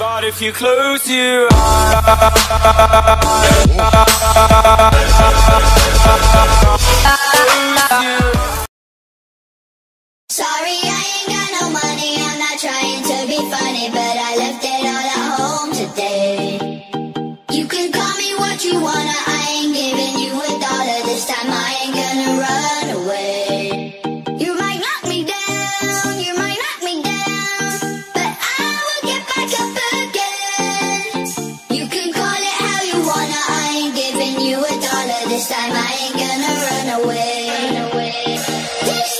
But if you close your eyes, sorry, I ain't got no money, I'm not trying to be funny, but I left it all at home today. You can call me what you wanna, I ain't giving you a dollar this time, I ain't gonna run away. You might knock me down, you might knock me down, but I will get back up again. You can call it how you wanna, I ain't giving you a dollar this time, I ain't gonna run away. This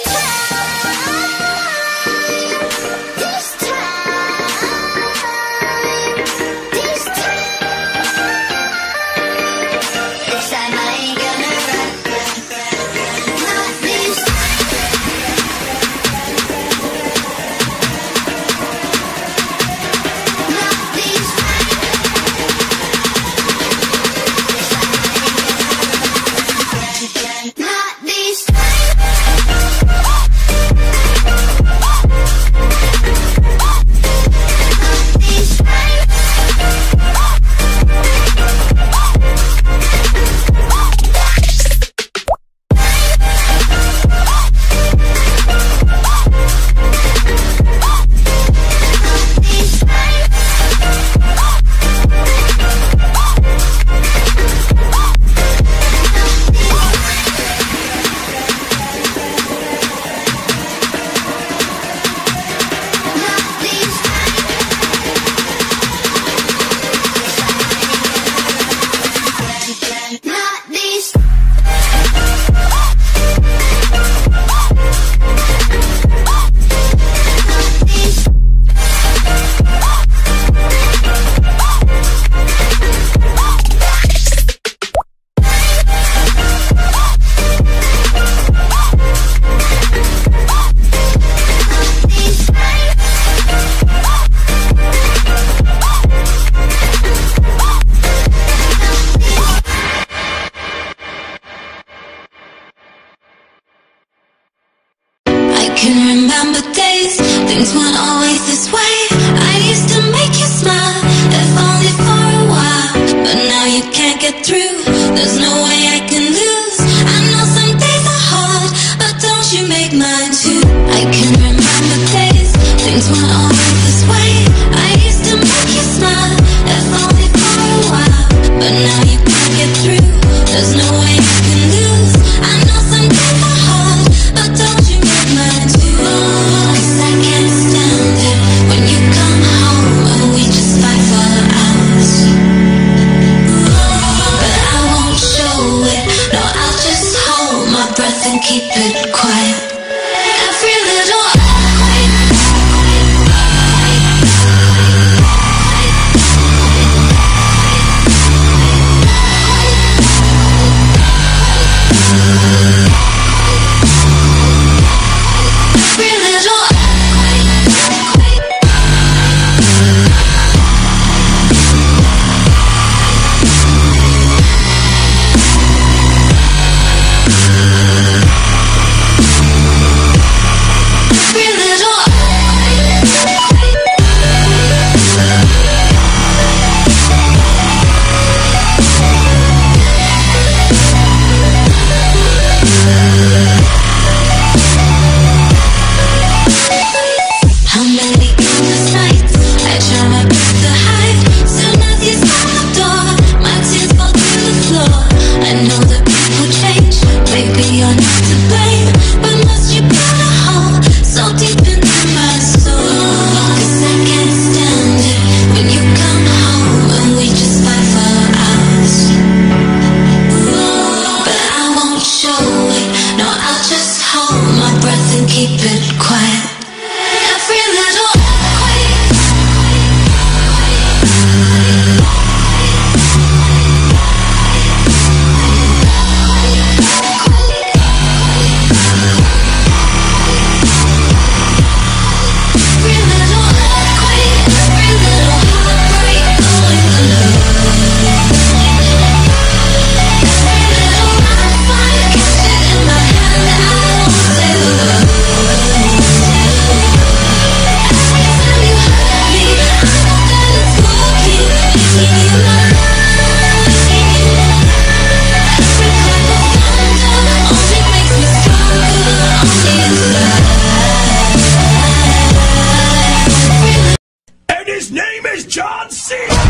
John Cena!